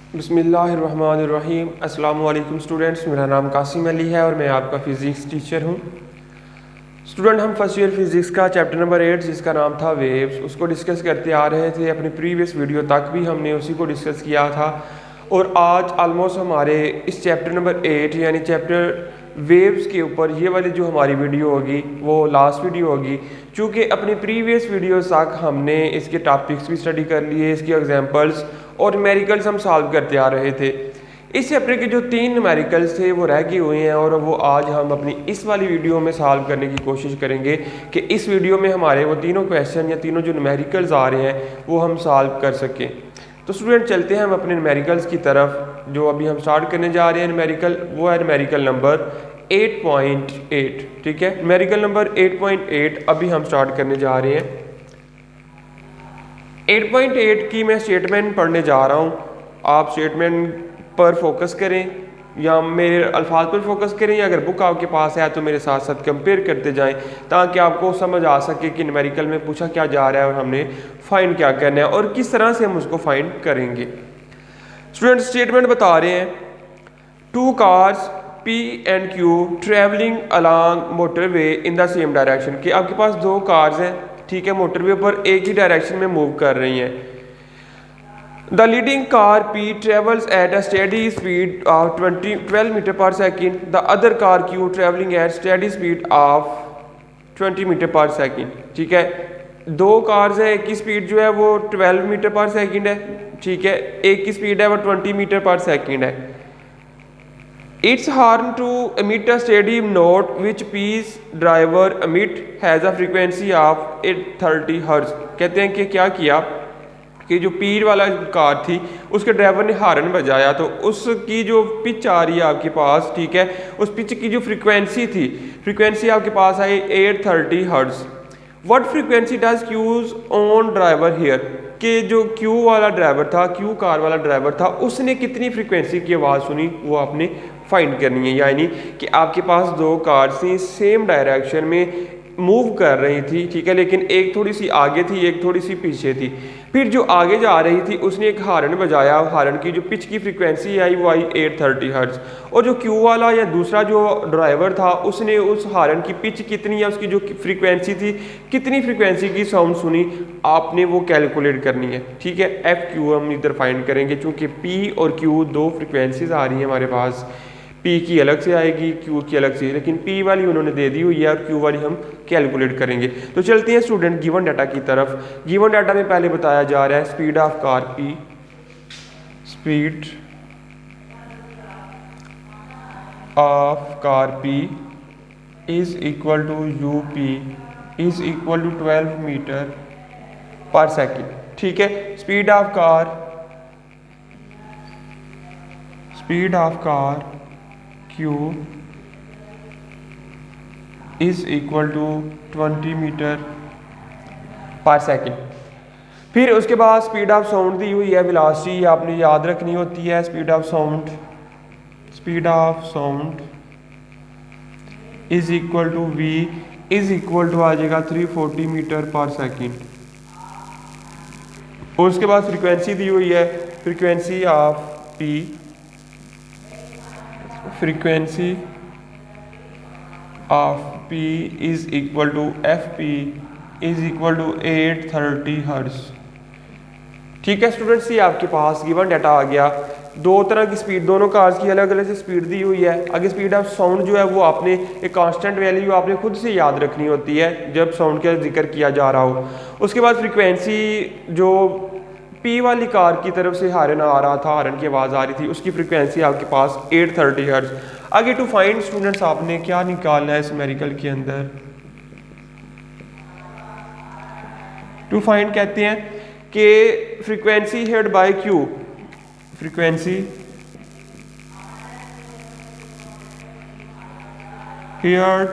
बिस्मिल्लाहिर्रहमानिर्रहीम। अस्सलाम वालेकुम स्टूडेंट्स, मेरा नाम कासिम अली है और मैं आपका फ़िज़िक्स टीचर हूँ। स्टूडेंट, हम फर्स्ट ईयर फिज़िक्स का चैप्टर नंबर 8 जिसका नाम था वेव्स, उसको डिस्कस करते आ रहे थे। अपनी प्रीवियस वीडियो तक भी हमने उसी को डिस्कस किया था और आज ऑलमोस्ट हमारे इस चैप्टर नंबर 8 यानी चैप्टर वेव्स के ऊपर ये वाली जो हमारी वीडियो होगी वो लास्ट वीडियो होगी। चूँकि अपनी प्रीवियस वीडियोस तक हमने इसके टॉपिक्स भी स्टडी कर लिए, इसकी एग्जांपल्स और न्यूमेरिकल्स हम सॉल्व करते आ रहे थे। इस चैप्टर के जो 3 न्यूमेरिकल्स थे वो रह गए हुए हैं और वो आज हम अपनी इस वाली वीडियो में सॉल्व करने की कोशिश करेंगे कि इस वीडियो में हमारे वो तीनों क्वेश्चन या तीनों जो न्यूमेरिकल्स आ रहे हैं वो हम सॉल्व कर सकें। तो स्टूडेंट, चलते हैं हम अपने न्यूमेरिकल्स की तरफ। जो अभी हम स्टार्ट करने जा रहे हैं न्यूमेरिकल, वो है न्यूमेरिकल नंबर 8.8। ठीक है, न्यूमेरिकल नंबर 8.8 अभी हम स्टार्ट करने जा रहे हैं। 8.8 की मैं स्टेटमेंट पढ़ने जा रहा हूँ। आप स्टेटमेंट पर फोकस करें या मेरे अल्फाज पर फोकस करें, या अगर बुक आपके पास है तो मेरे साथ साथ कंपेयर करते जाएं ताकि आपको समझ आ सके कि न्यूमेरिकल में पूछा क्या जा रहा है और हमने फाइंड क्या करना है और किस तरह से हम उसको फाइंड करेंगे। स्टूडेंट, स्टेटमेंट बता रहे हैं, 2 cars P and Q travelling along motorway in the same direction. कि आपके पास 2 कार्स हैं, ठीक है, मोटरवे पर एक ही डायरेक्शन में मूव कर रही हैं। The leading car P travels at a steady speed of 12 metre per second. The other car Q travelling at steady speed of 20 metre per second. ठीक है, 2 कार्स हैं, एक की स्पीड जो है वो 12 मीटर पर सेकेंड है, ठीक है, एक की स्पीड है वो 20 मीटर पर सेकेंड है। Its horn to emit a steady note which P's driver emit has a frequency of 830 Hz। कहते हैं कि क्या किया कि जो पीर वाला कार थी उसके ड्राइवर ने हार्न बजाया तो उसकी जो पिच आ रही है आपके पास, ठीक है, उस पिच की जो फ्रीक्वेंसी आपके पास आई 830 hertz. What frequency does Q's on driver hear. कि जो क्यू वाला ड्राइवर था, क्यू कार वाला ड्राइवर था, उसने कितनी फ्रीक्वेंसी की आवाज़ सुनी वो आपने फाइंड करनी है। यानी कि आपके पास 2 कार्स थी, सेम डायरेक्शन में मूव कर रही थी, ठीक है, लेकिन एक थोड़ी सी आगे थी, एक थोड़ी सी पीछे थी। फिर जो आगे जा रही थी उसने एक हार्न बजाया, हार्न की जो पिच की फ्रीक्वेंसी आई वो आई 830 हर्ट्ज। और जो क्यू वाला या दूसरा जो ड्राइवर था उसने उस हार्न की पिच कितनी या उसकी जो फ्रीक्वेंसी थी कितनी फ्रीक्वेंसी की साउंड सुनी, आपने वो कैलकुलेट करनी है। ठीक है, एफ क्यू हम इधर फाइंड करेंगे चूँकि पी और क्यू 2 फ्रीक्वेंसीज आ रही हैं हमारे पास। पी की अलग से आएगी, क्यू की अलग से, लेकिन पी वाली उन्होंने दे दी हुई है और क्यू वाली हम कैलकुलेट करेंगे। तो चलते हैं स्टूडेंट गिवन डाटा की तरफ। गिवन डाटा में पहले बताया जा रहा है speed of car P, speed of car P is equal to u P is equal to 12 metre per second. ठीक है, speed of car Q is equal to 20 metre per second. फिर उसके बाद स्पीड ऑफ साउंड दी हुई है, velocity आपने याद रखनी होती है। Speed of sound is equal to V is equal to आ जाएगा 340 मीटर पर सेकेंड। और उसके बाद फ्रीक्वेंसी दी हुई है, frequency of P is equal to FP is equal to 830 hertz. ठीक है स्टूडेंट्स, ये आपके पास गिवन डाटा आ गया। 2 तरह की स्पीड, दोनों कार्स की अलग अलग से स्पीड दी हुई है। आगे स्पीड ऑफ साउंड जो है वो आपने एक कांस्टेंट वैल्यू आपने खुद से याद रखनी होती है जब साउंड का जिक्र किया जा रहा हो। उसके बाद फ्रीक्वेंसी जो पी वाली कार की तरफ से हार्न आ रहा था, हार्न की आवाज़ आ रही थी, उसकी फ्रीक्वेंसी आपके पास 830 हर्ट्ज। आगे टू फाइंड स्टूडेंट्स आपने क्या निकालना है इस न्यूमेरिकल के अंदर। टू फाइंड कहते हैं कि frequency heard by Q, frequency heard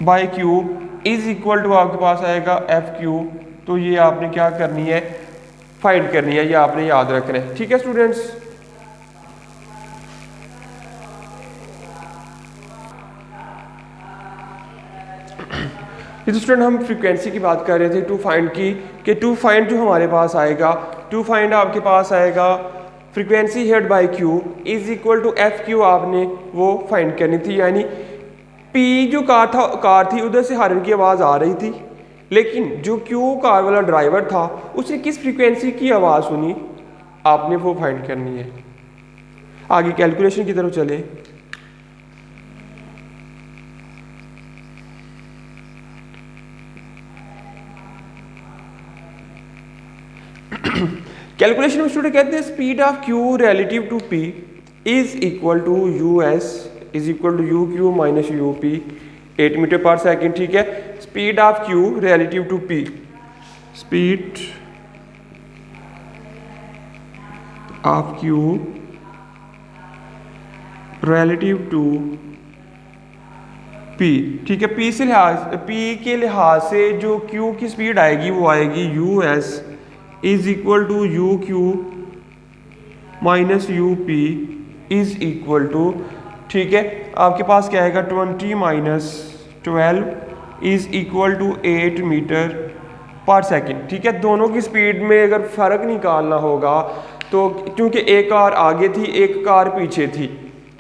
by Q is equal to आपके पास आएगा एफ क्यू। तो ये आपने क्या करनी है, फाइंड करनी है, ये आपने याद रखना है। ठीक है स्टूडेंट्स, तो स्टूडेंट हम फ्रीक्वेंसी की बात कर रहे थे टू फाइंड की, कि टू फाइंड जो हमारे पास आएगा, टू फाइंड आपके पास आएगा frequency heard by Q is equal to f Q, आपने वो फाइंड करनी थी। यानी पी जो कार थी उधर से हॉर्न की आवाज़ आ रही थी, लेकिन जो क्यू कार वाला ड्राइवर था उसने किस फ्रीक्वेंसी की आवाज़ सुनी, आपने वो फाइंड करनी है। आगे कैलकुलेशन की तरफ चले। कैलकुलेशन में स्टूडेंट कहते हैं speed of Q relative to P is equal to u s is equal to u Q minus u P 8 meter per second. ठीक है, speed of Q relative to P, speed of Q relative to P. ठीक है, P के लिहाज से जो Q की speed आएगी वो आएगी u s is equal to u Q minus u P is equal to, ठीक है, आपके पास क्या आएगा 20 minus 12 is equal to 8 meter per second. ठीक है, दोनों की स्पीड में अगर फ़र्क निकालना होगा तो क्योंकि एक कार आगे थी एक कार पीछे थी,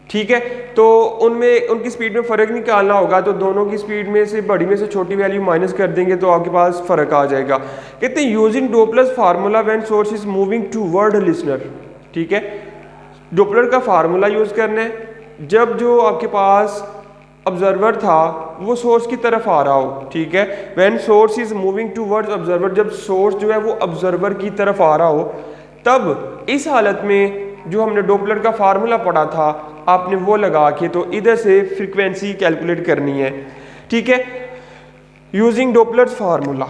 ठीक है, तो उनमें उनकी स्पीड में फ़र्क निकालना होगा तो दोनों की स्पीड में से बड़ी में से छोटी वैल्यू माइनस कर देंगे तो आपके पास फ़र्क आ जाएगा। कहते हैं using Doppler formula when source is moving toward listener. ठीक है, डोपलर का फार्मूला यूज़ करना है जब जो आपके पास ऑब्जर्वर था वो सोर्स की तरफ आ रहा हो। ठीक है, when source is moving towards observer, जब सोर्स जो है वो ऑब्जर्वर की तरफ आ रहा हो, तब इस हालत में जो हमने डोपलर का फार्मूला पढ़ा था आपने वो लगा के तो इधर से फ्रीक्वेंसी कैलकुलेट करनी है। ठीक है, using Doppler formula,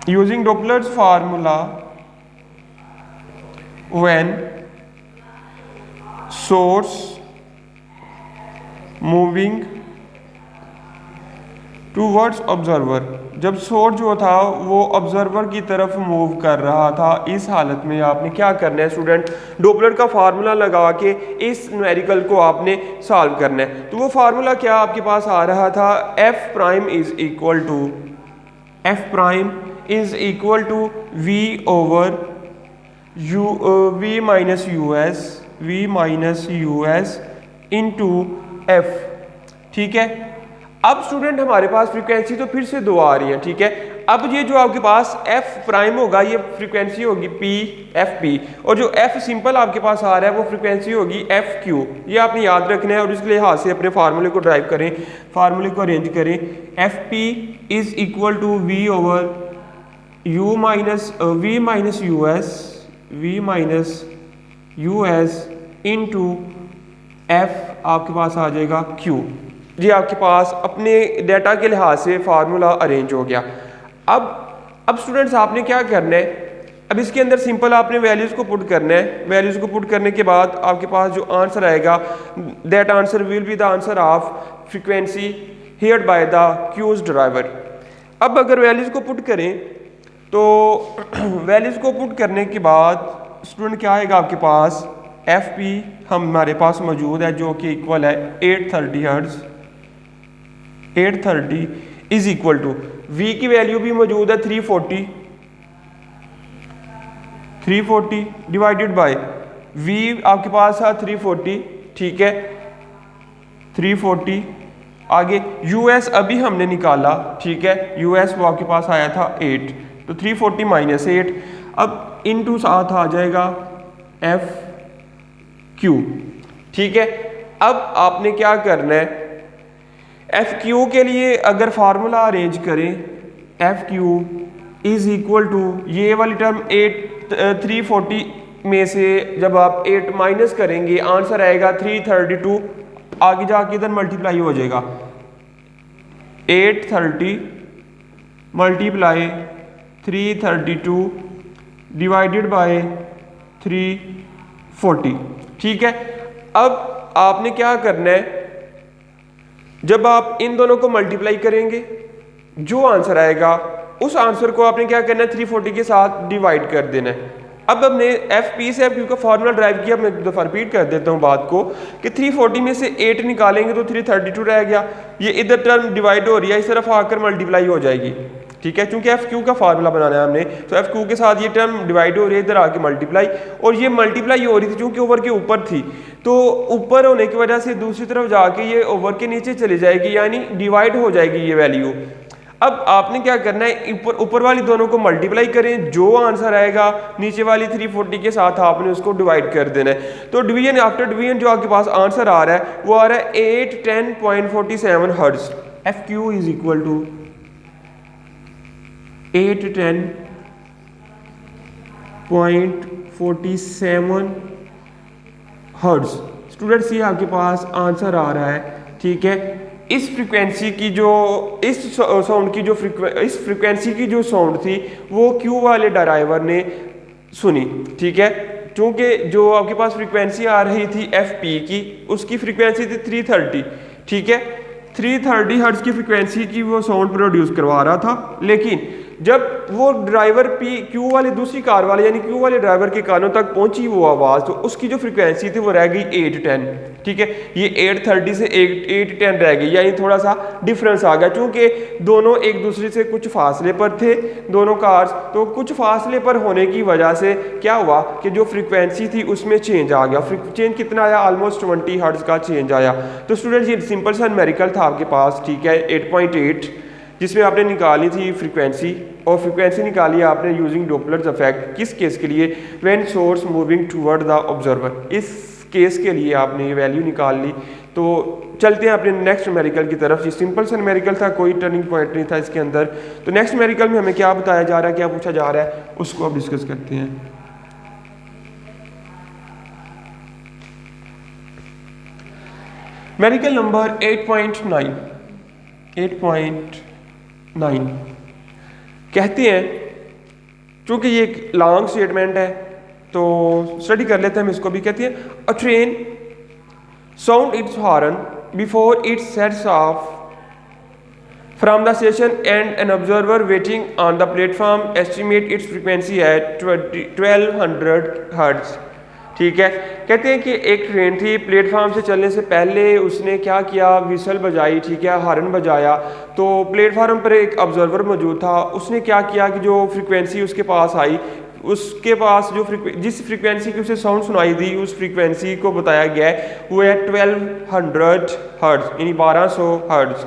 using Doppler formula when source moving towards observer, जब सोर्स जो था वो ऑब्जर्वर की तरफ मूव कर रहा था, इस हालत में आपने क्या करना है स्टूडेंट, डोपलर का फार्मूला लगा के इस न्यूमेरिकल को आपने सॉल्व करना है। तो वो फार्मूला क्या आपके पास आ रहा था, f prime is equal to, f prime is equal to v over u v minus u s, v minus u s into f. ठीक है, अब स्टूडेंट हमारे पास फ्रीक्वेंसी तो फिर से दो आ रही है। ठीक है, अब ये जो आपके पास एफ प्राइम होगा ये फ्रीक्वेंसी होगी पी एफ पी, और जो एफ सिंपल आपके पास आ रहा है वो फ्रीक्वेंसी होगी एफ क्यू। ये आपने याद रखना है और इसके लिहाज से अपने फार्मूले को ड्राइव करें, फार्मूले को अरेंज करें। F P is equal to v over u minus v minus u s, v minus u s into f आपके पास आ जाएगा क्यू। जी आपके पास अपने डेटा के लिहाज से फार्मूला अरेंज हो गया। अब स्टूडेंट्स आपने क्या करना है, अब इसके अंदर सिंपल आपने वैल्यूज़ को पुट करना है। वैल्यूज़ को पुट करने के बाद आपके पास जो आंसर आएगा that answer will be the answer of frequency heard by the Q's driver. अब अगर वैल्यूज़ को पुट करें तो वैल्यूज़ को पुट करने के बाद स्टूडेंट क्या आएगा आपके पास, एफ पी हमारे पास मौजूद है जो कि इक्वल है 830 hertz, 830 is equal to v की वैल्यू भी मौजूद है 340, 340 डिवाइडेड बाय वी आपके पास है 340। ठीक है, 340 आगे यूएस अभी हमने निकाला। ठीक है, यूएस वो आपके पास आया था 8, तो 340 माइनस 8, अब इनटू साथ आ जाएगा एफ क्यू। ठीक है, अब आपने क्या करना है, एफ क्यू के लिए अगर फार्मूला अरेंज करें, f Q is equal to ये वाली टर्म 340 में से जब आप 8 माइनस करेंगे आंसर आएगा 332, आगे जाके इधर मल्टीप्लाई हो जाएगा 830 मल्टीप्लाई 332 डिवाइडेड बाय 340। ठीक है, अब आपने क्या करना है, जब आप इन दोनों को मल्टीप्लाई करेंगे जो आंसर आएगा उस आंसर को आपने क्या करना है 340 के साथ डिवाइड कर देना है। अब हमने एफ पी से एफ क्यू का फार्मूला ड्राइव किया। मैं एक दफ़ा रिपीट कर देता हूँ बात को कि 340 में से 8 निकालेंगे तो 332 रह गया। ये इधर टर्म डिवाइड हो रही है, इस तरफ आकर मल्टीप्लाई हो जाएगी, ठीक है, क्योंकि एफ क्यू का फार्मूला बनाना है हमने, तो एफ क्यू के साथ ये टर्म डिवाइड हो रही है, इधर आके मल्टीप्लाई, और ये मल्टीप्लाई हो रही थी चूंकि ओवर के ऊपर थी, तो ऊपर होने की वजह से दूसरी तरफ जाके ये ओवर के नीचे चली जाएगी, यानी डिवाइड हो जाएगी ये वैल्यू। अब आपने क्या करना है, ऊपर वाली दोनों को मल्टीप्लाई करें, जो आंसर आएगा नीचे वाली 340 के साथ आपने उसको डिवाइड कर देना है। तो डिवीजन आफ्टर डिवीजन जो आपके पास आंसर आ रहा है वो आ रहा है 810.47 hertz. F Q is equal to 810.47 hertz. Students ये आपके पास आंसर आ रहा है, ठीक है। इस फ्रीक्वेंसी की जो इस साउंड की जो इस फ्रीक्वेंसी की जो साउंड थी वो क्यू वाले ड्राइवर ने सुनी, ठीक है, क्योंकि जो आपके पास फ्रीक्वेंसी आ रही थी एफ पी की, उसकी फ्रीक्वेंसी थी 330, ठीक है, 330 हर्ट्ज की फ्रीक्वेंसी की वो साउंड प्रोड्यूस करवा रहा था। लेकिन जब वो ड्राइवर पी क्यू वाले दूसरी कार वाले यानी क्यू वाले ड्राइवर के कानों तक पहुंची वो आवाज़, तो उसकी जो फ्रीक्वेंसी थी वो रह गई 810, ठीक है। ये 830 से 810 रह गई, यानी थोड़ा सा डिफरेंस आ गया, क्योंकि दोनों एक दूसरे से कुछ फासले पर थे दोनों कार्स, तो कुछ फासले पर होने की वजह से क्या हुआ कि जो फ्रीक्वेंसी थी उसमें चेंज आ गया। चेंज कितना आया, ऑलमोस्ट 20 हर्ट्ज का चेंज आया। तो स्टूडेंट्स ये सिंपल सा न्यूमेरिकल था आपके पास, ठीक है, 8.8, जिसमें आपने निकाली थी फ्रीक्वेंसी, और फ्रीक्वेंसी निकाली आपने यूजिंग डॉपलर्स इफेक्ट। किस केस के लिए, when source moving toward the observer, इस केस के लिए आपने ये वैल्यू निकाल ली। तो चलते हैं अपने नेक्स्ट न्यूमेरिकल की तरफ। ये सिंपल सा न्यूमेरिकल था, कोई टर्निंग पॉइंट नहीं था इसके अंदर। तो नेक्स्ट न्यूमेरिकल में हमें क्या बताया जा रहा है, क्या पूछा जा रहा है, उसको अब डिस्कस करते हैं। न्यूमेरिकल नंबर 8.9 कहते हैं, क्योंकि ये एक लॉन्ग स्टेटमेंट है तो स्टडी कर लेते हैं हम इसको भी। कहते हैं a train sound its horn before it sets off from the station and an observer waiting on the platform estimate its frequency at 1200 hertz, ठीक है। कहते हैं कि एक ट्रेन थी, प्लेटफॉर्म से चलने से पहले उसने क्या किया, विसल बजाई, ठीक है, हॉर्न बजाया। तो प्लेटफॉर्म पर एक ऑब्जर्वर मौजूद था, उसने क्या किया कि जो फ्रीक्वेंसी उसके पास आई, उसके पास जो जिस फ्रीक्वेंसी की उसे साउंड सुनाई दी, उस फ्रीक्वेंसी को बताया गया है वो है 1200 हर्ट्ज, यानी 1200 hertz.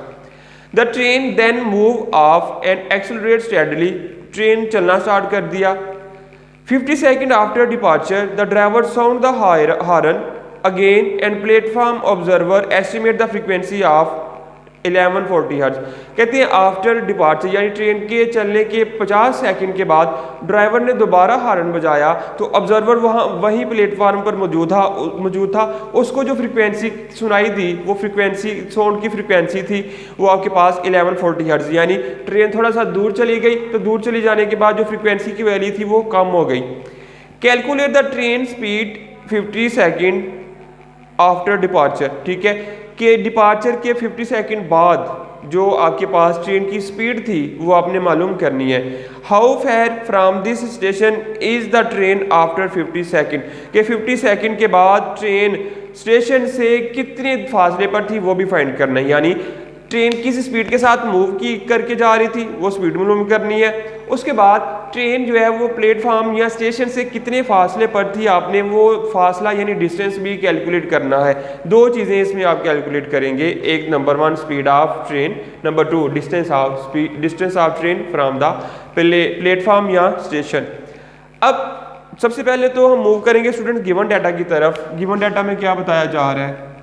The train then move off and accelerate steadily, train चलना स्टार्ट कर दिया। 50 seconds after departure, the driver sound the horn again and platform observer estimate the frequency of 1140 hertz. कहते हैं आफ्टर डिपार्चर, यानी train के चलने के 50 second के बाद ड्राइवर ने दोबारा हॉर्न बजाया, तो ऑब्जर्वर वहीं प्लेटफार्म पर मौजूद था। उसको जो फ्रीक्वेंसी सुनाई दी, वो फ्रीक्वेंसी साउंड की फ्रीक्वेंसी थी वो आपके पास 1140 हर्ट्ज, यानी ट्रेन थोड़ा सा दूर चली गई, तो दूर चली जाने के बाद जो फ्रीक्वेंसी की वैल्यू थी वो कम हो गई। Calculate the train speed 50 second after departure, ठीक है, कि डिपार्चर के 50 सेकंड बाद जो आपके पास ट्रेन की स्पीड थी वो आपने मालूम करनी है। How fair from this station is the train after 50 second, के 50 सेकंड के बाद ट्रेन स्टेशन से कितने फासले पर थी वो भी फाइंड करना है, यानी ट्रेन किस स्पीड के साथ मूव की करके जा रही थी वो स्पीड मालूम करनी है। उसके बाद ट्रेन जो है वो प्लेटफॉर्म या स्टेशन से कितने फासले पर थी आपने वो फासला यानी डिस्टेंस भी कैलकुलेट करना है। दो चीज़ें इसमें आप कैलकुलेट करेंगे, एक number 1 speed of train, number 2 distance of train from the platform या स्टेशन। अब सबसे पहले तो हम मूव करेंगे स्टूडेंट गिवन डाटा की तरफ। गिवन डाटा में क्या बताया जा रहा है,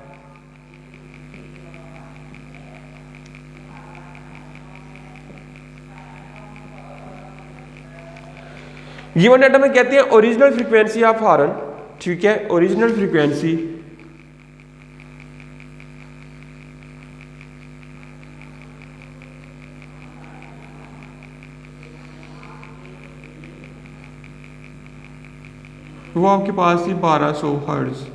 गिवन डाटा में कहते हैं ओरिजिनल फ्रीक्वेंसी ऑफ हॉर्न, ठीक है, ओरिजिनल फ्रीक्वेंसी वो आपके पास थी 1200 हर्ट्ज,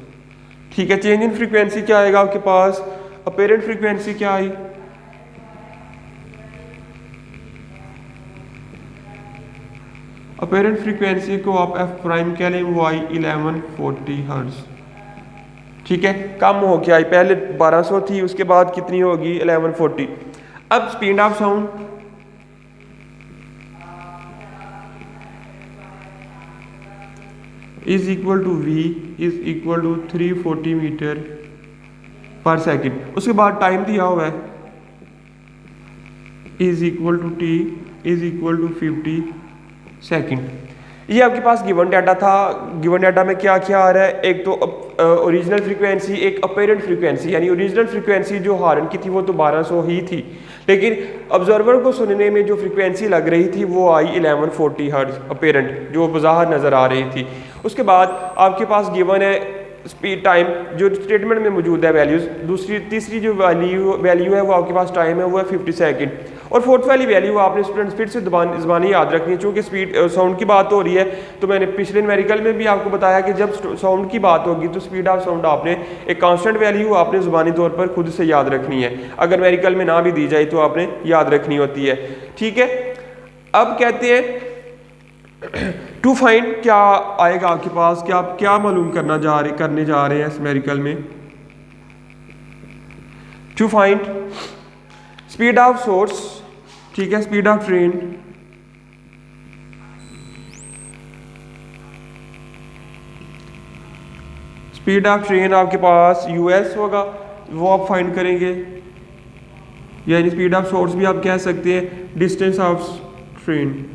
ठीक है। चेंज इन फ्रीक्वेंसी क्या आएगा आपके पास, अपेरेंट फ्रीक्वेंसी क्या आई, अपेरेंट फ्रीक्वेंसी को आप एफ प्राइम कह लें, वो आई 1140 हर्ट्ज। ठीक है, कम हो गया, पहले 1200 थी, उसके बाद कितनी होगी 1140। अब speed of sound is equal to v is equal to 340 meter per second. उसके बाद टाइम दिया हुआ है is equal to t is equal to 50 second. ये आपके पास गिवन डाटा था। गिवन डाटा में क्या क्या आ रहा है, एक तो ओरिजिनल फ्रीक्वेंसी, एक अपेरेंट फ्रीक्वेंसी। यानी ओरिजिनल फ्रीक्वेंसी जो हॉर्न की थी वो तो 1200 ही थी, लेकिन ऑब्जर्वर को सुनने में जो फ्रीक्वेंसी लग रही थी वो आई 1140 हर्ट्ज अपेरेंट, जो बाहर नज़र आ रही थी। उसके बाद आपके पास गिवन है स्पीड टाइम जो स्टेटमेंट में मौजूद है वैल्यूज़। तीसरी जो वैल्यू है वो आपके पास टाइम है वो है 50 सेकेंड। और फोर्थ वाली वैल्यू आपने स्टूडेंट्स फिर से ज़बानी याद रखनी है, चूँकि स्पीड साउंड की बात हो रही है। तो मैंने पिछले न्यूमेरिकल में भी आपको बताया कि जब साउंड की बात होगी तो स्पीड ऑफ साउंड आपने एक कांस्टेंट वैल्यू आपने ज़बानी तौर पर खुद से याद रखनी है, अगर न्यूमेरिकल में ना भी दी जाए तो आपने याद रखनी होती है। ठीक है, अब कहते हैं टू फाइंड क्या आएगा आपके पास, कि आप क्या मालूम करने जा रहे हैं इस न्यूमेरिकल में। To find speed of source, ठीक है, speed of train, speed of train आपके पास यूएस होगा, वो आप फाइंड करेंगे। यानी स्पीड ऑफ सोर्स भी आप कह सकते हैं डिस्टेंस ऑफ ट्रेन।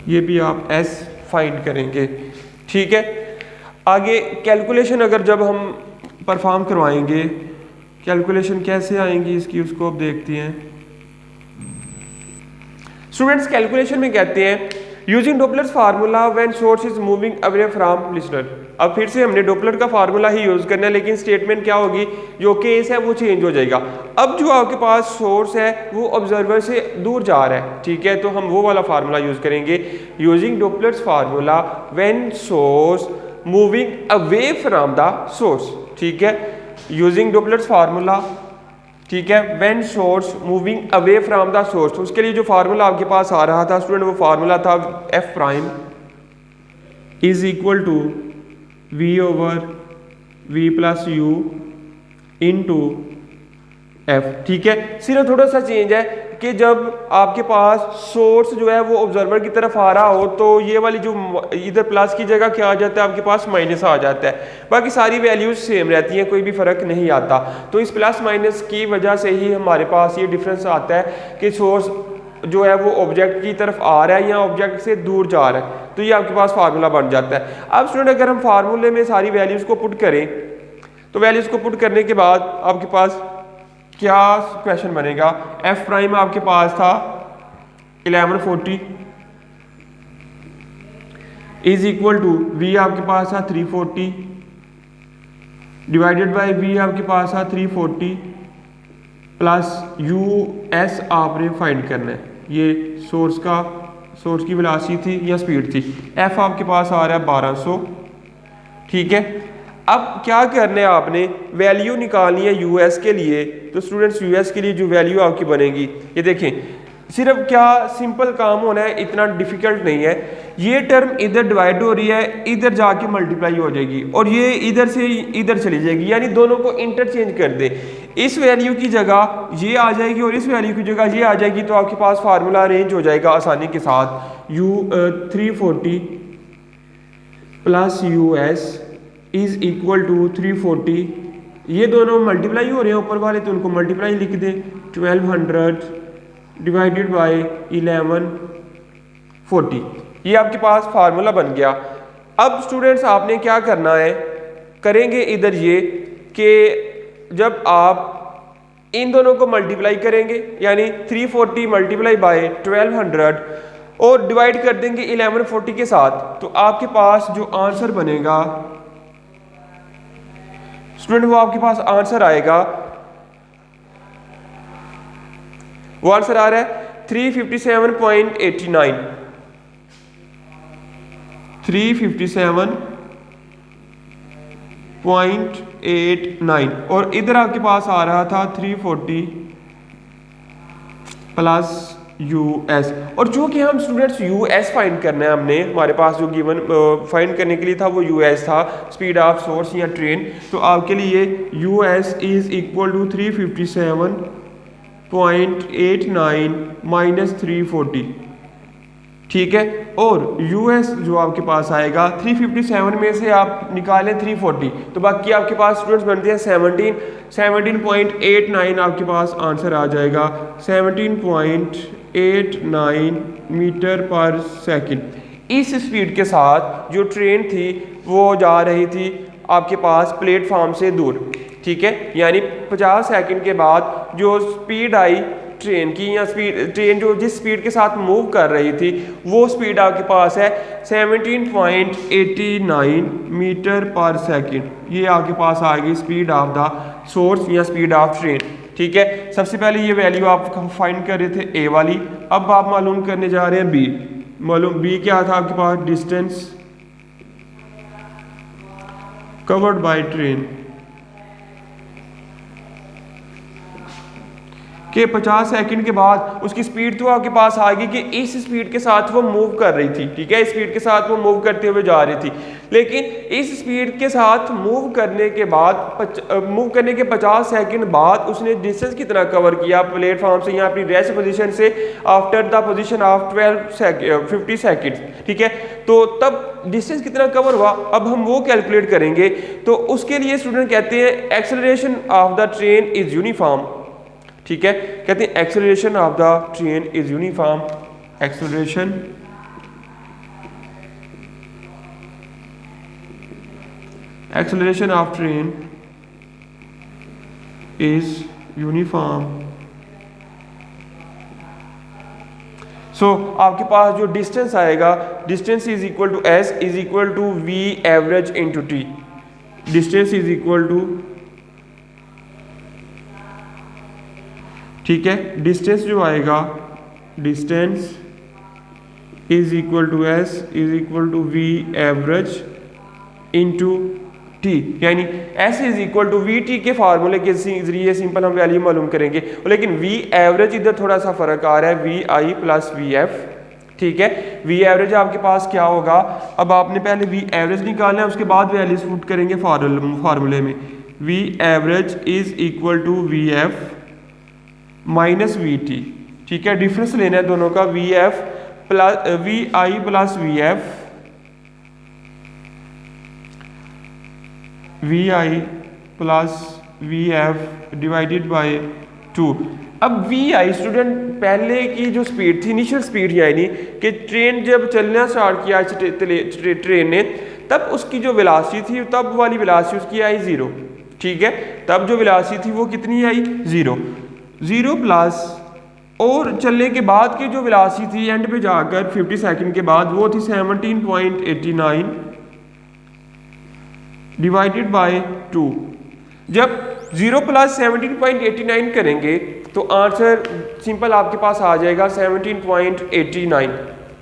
ये भी आप एस फाइंड करेंगे। ठीक है, आगे कैलकुलेशन अगर जब हम परफॉर्म करवाएंगे, कैलकुलेशन कैसे आएंगी इसकी, उसको अब देखते हैं। स्टूडेंट्स कैलकुलेशन में कहते हैं using Doppler's formula when source is moving away from listener. अब फिर से हमने डॉपलर का फार्मूला ही यूज करना है, लेकिन स्टेटमेंट क्या होगी, जो केस है वो चेंज हो जाएगा। अब जो आपके पास सोर्स है वो ऑब्जर्वर से दूर जा रहा है, ठीक है, तो हम वो वाला फार्मूला यूज करेंगे, using Doppler's formula when source moving away from the source. ठीक है, यूजिंग डॉपलर्स फार्मूला, ठीक है, when source moving away from the source. उसके लिए जो फार्मूला आपके पास आ रहा था स्टूडेंट, वो फार्मूला था f prime is equal to v over v plus u into f. ठीक है, सिर्फ थोड़ा सा चेंज है कि जब आपके पास सोर्स जो है वो ऑब्जर्वर की तरफ आ रहा हो तो ये वाली जो इधर प्लस की जगह क्या आ जाता है, आपके पास माइनस आ जाता है। बाकी सारी वैल्यूज सेम रहती हैं, कोई भी फर्क नहीं आता। तो इस प्लस माइनस की वजह से ही हमारे पास ये डिफरेंस आता है कि सोर्स जो है वो ऑब्जेक्ट की तरफ आ रहा है या ऑब्जेक्ट से दूर जा रहा है, तो ये आपके पास फार्मूला बन जाता है। अब स्टूडेंट अगर हम फार्मूले में सारी वैल्यूज को पुट करें, तो वैल्यूज को पुट करने के बाद आपके पास क्या क्वेश्चन बनेगा, एफ प्राइम आपके पास था 1140 इज इक्वल टू वी आपके पास था 340 डिवाइडेड बाय वी आपके पास था 340 प्लस यू एस आपने फाइंड करना है। ये सोर्स की वेलोसिटी थी या स्पीड थी। एफ आपके पास आ रहा है 1200। ठीक है, अब क्या करना है, आपने वैल्यू निकालनी है यूएस के लिए। तो स्टूडेंट्स यूएस के लिए जो वैल्यू आपकी बनेगी, ये देखें, सिर्फ क्या सिंपल काम होना है, इतना डिफिकल्ट नहीं है। ये टर्म इधर डिवाइड हो रही है, इधर जाके मल्टीप्लाई हो जाएगी और ये इधर से इधर चली जाएगी, यानी दोनों को इंटरचेंज कर दे। इस वैल्यू की जगह ये आ जाएगी और इस वैल्यू की जगह ये आ जाएगी, तो आपके पास फार्मूला अरेंज हो जाएगा आसानी के साथ। U 340 plus u s is equal to 340, ये दोनों मल्टीप्लाई हो रहे हैं ऊपर वाले, तो उनको मल्टीप्लाई लिख दें। 1200 डिवाइडेड बाय 1140, ये आपके पास फार्मूला बन गया। अब स्टूडेंट्स आपने क्या करना है, करेंगे इधर ये कि जब आप इन दोनों को मल्टीप्लाई करेंगे, यानी 340 मल्टीप्लाई बाय 1200 और डिवाइड कर देंगे 1140 के साथ, तो आपके पास जो आंसर बनेगा स्टूडेंट, वो आपके पास आंसर आएगा, वो आंसर आ रहा है 357.89 357.89 और इधर आपके पास आ रहा था 340 प्लस US। और जो कि हम स्टूडेंट्स US फाइंड करना है हमने, हमारे पास जो गिवन फाइंड करने के लिए था वो US था, स्पीड ऑफ सोर्स या ट्रेन। तो आपके लिए US is equal to 357.89 minus 340, ठीक है। और US जो आपके पास आएगा 357 में से आप निकालें 340, तो बाकी आपके पास स्टूडेंट्स बनते हैं 17.89 आपके पास आंसर आ जाएगा 17.89 मीटर पर सेकंड। इस स्पीड के साथ जो ट्रेन थी वो जा रही थी आपके पास प्लेटफॉर्म से दूर, ठीक है। यानी 50 सेकंड के बाद जो स्पीड आई ट्रेन की, या ट्रेन जो जिस स्पीड के साथ मूव कर रही थी वो स्पीड आपके पास है 17.89 मीटर पर सेकंड। ये आपके पास आ गई स्पीड ऑफ द सोर्स या स्पीड ऑफ ट्रेन, ठीक है। सबसे पहले ये वैल्यू आप फाइंड कर रहे थे ए वाली, अब आप मालूम करने जा रहे हैं बी। मालूम बी क्या था आपके पास, डिस्टेंस कवर्ड बाय ट्रेन कि 50 सेकंड के बाद उसकी स्पीड तो आपके पास आ गई कि इस स्पीड के साथ वो मूव कर रही थी, ठीक है। इस स्पीड के साथ वो मूव करते हुए जा रही थी, लेकिन इस स्पीड के साथ मूव करने के बाद 50 सेकंड बाद उसने डिस्टेंस कितना कवर किया प्लेटफॉर्म से या अपनी रेस्ट पोजीशन से after the position of 50 seconds, ठीक है। तो तब डिस्टेंस कितना कवर हुआ, अब हम वो कैलकुलेट करेंगे। तो उसके लिए स्टूडेंट कहते हैं acceleration of the train is uniform, ठीक है। कहते हैं acceleration of the train is uniform, acceleration of train is uniform. So आपके पास जो डिस्टेंस आएगा, distance is equal to S is equal to we average into T. Distance is equal to, ठीक है, डिस्टेंस जो आएगा, distance is equal to S is equal to we average into T, यानी S is equal to we T के फार्मूले के जरिए simple हम वैल्यू मालूम करेंगे। लेकिन वी एवरेज इधर थोड़ा सा फर्क आ रहा है, v i plus v f, ठीक है। वी एवरेज आपके पास क्या होगा, अब आपने पहले वी एवरेज निकालना है, उसके बाद वैल्यूज पुट करेंगे फार्मूले में। V average is equal to v f minus v t, ठीक है। डिफरेंस लेना है दोनों का, v f plus v i plus v f, v i plus v f divided by 2। अब वी आई स्टूडेंट पहले की जो स्पीड थी, इनिशियल स्पीड, यानी कि ट्रेन जब चलना स्टार्ट किया ट्रेन ने, तब उसकी जो वेलोसिटी थी, तब वाली वेलोसिटी उसकी आई 0, ठीक है। तब जो वेलोसिटी थी वो कितनी आई, 0 प्लस, और चलने के बाद की जो वेलोसिटी थी एंड पे जाकर 50 सेकंड के बाद वो थी 17.89 डिवाइडेड बाय 2। जब 0 प्लस 17.89 करेंगे तो आंसर सिंपल आपके पास आ जाएगा 17.89,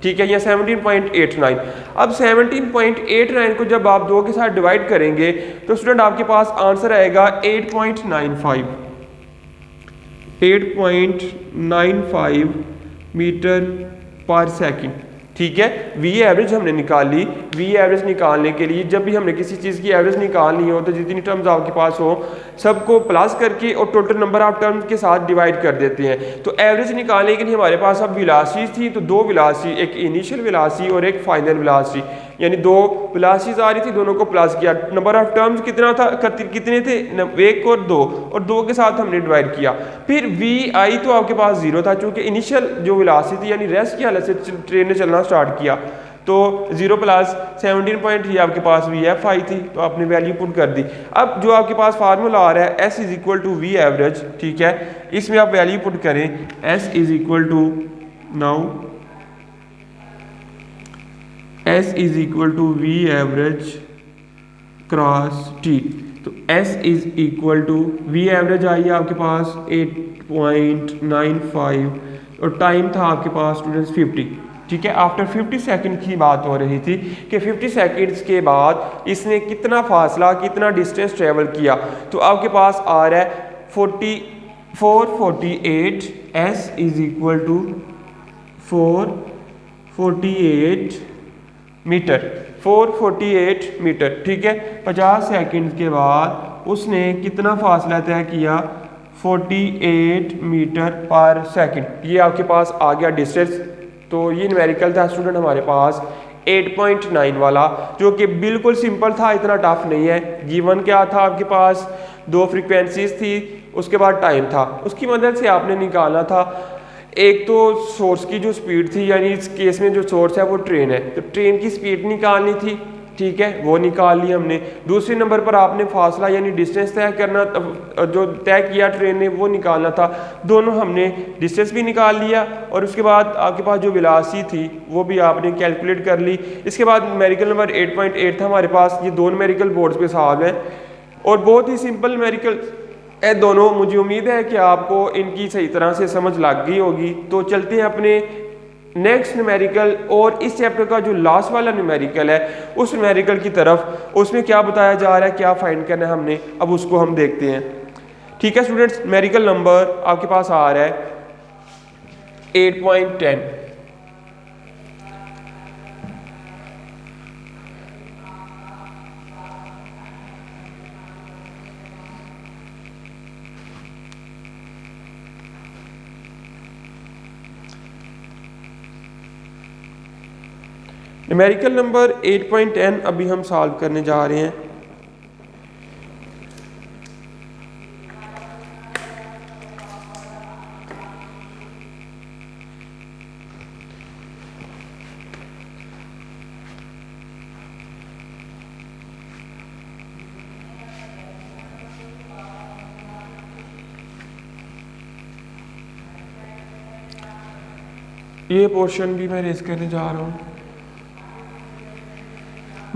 ठीक है, या 17.89। अब 17.89 को जब आप 2 के साथ डिवाइड करेंगे तो स्टूडेंट आपके पास आंसर आएगा 8.95 मीटर पर सेकंड, ठीक है। वी एवरेज हमने निकाल ली। वी एवरेज निकालने के लिए जब भी हमने किसी चीज़ की एवरेज निकालनी हो तो जितनी टर्म्स आपके पास हो सबको प्लस करके और टोटल नंबर ऑफ टर्म्स के साथ डिवाइड कर देते हैं। तो एवरेज निकालने के लिए हमारे पास अब वेलोसिटी थी, तो 2 वेलोसिटी, एक इनिशियल वेलोसिटी और एक फाइनल वेलोसिटी, यानी 2 वेलोसिटीज आ रही थी, दोनों को प्लस किया। नंबर ऑफ टर्म्स कितना था, कितने थे, 1 और 2, और 2 के साथ हमने डिवाइड किया। फिर वी आई तो आपके पास 0 था, चूंकि इनिशियल जो वेलोसिटी थी यानी रेस्ट की हालत से ट्रेन ने चलना स्टार्ट किया, तो 0 प्लस 17.3 आपके पास वी एफ आई थी, तो आपने वैल्यू पुट कर दी। अब जो आपके पास फार्मूला आ रहा है s is equal to we average, ठीक है, इसमें आप वैल्यू पुट करें, s is equal to, now S is equal to we average cross t. तो S is equal to we average आई आपके पास 8.95 और टाइम था आपके पास स्टूडेंट्स 50, ठीक है। आफ्टर 50 सेकंड की बात हो रही थी कि 50 सेकंड्स के बाद इसने कितना फासला, कितना डिस्टेंस ट्रेवल किया, तो आपके पास आ रहा है 448 s is equal to 448 meter, 448 meter. ठीक है, 50 सेकंड के बाद उसने कितना फासला तय किया, 48 मीटर पर सेकंड। ये आपके पास आ गया डिस्टेंस। तो ये न्यूमेरिकल था स्टूडेंट हमारे पास 8.9 वाला, जो कि बिल्कुल सिंपल था, इतना टफ नहीं है। गिवन क्या था आपके पास, दो फ्रीक्वेंसीज थी, उसके बाद टाइम था, उसकी मदद से आपने निकालना था। एक तो सोर्स की जो स्पीड थी, यानी इस केस में जो सोर्स है वो ट्रेन है, तो ट्रेन की स्पीड निकालनी थी। ठीक है, वो निकाल ली हमने। दूसरे नंबर पर आपने फासला यानी डिस्टेंस तय करना, जो तय किया ट्रेन ने वो निकालना था। दोनों हमने डिस्टेंस भी निकाल लिया और उसके बाद आपके पास जो वेलोसिटी थी वो भी आपने कैलकुलेट कर ली। इसके बाद न्यूमेरिकल नंबर 8.8 था हमारे पास। ये दो न्यूमेरिकल बोर्ड्स पे सवाल है और बहुत ही सिंपल न्यूमेरिकल है दोनों। मुझे उम्मीद है कि आपको इनकी सही तरह से समझ लग गई होगी। तो चलते हैं अपने नेक्स्ट न्यूमेरिकल, और इस चैप्टर का जो लास्ट वाला न्यूमेरिकल है उस न्यूमेरिकल की तरफ। उसमें क्या बताया जा रहा है, क्या फाइंड करना है हमने, अब उसको हम देखते हैं। ठीक है स्टूडेंट्स, न्यूमेरिकल नंबर आपके पास आ रहा है 8.10। न्यूमेरिकल नंबर 8.10 अभी हम सॉल्व करने जा रहे हैं। ये पोर्शन भी मैं रेस करने जा रहा हूँ।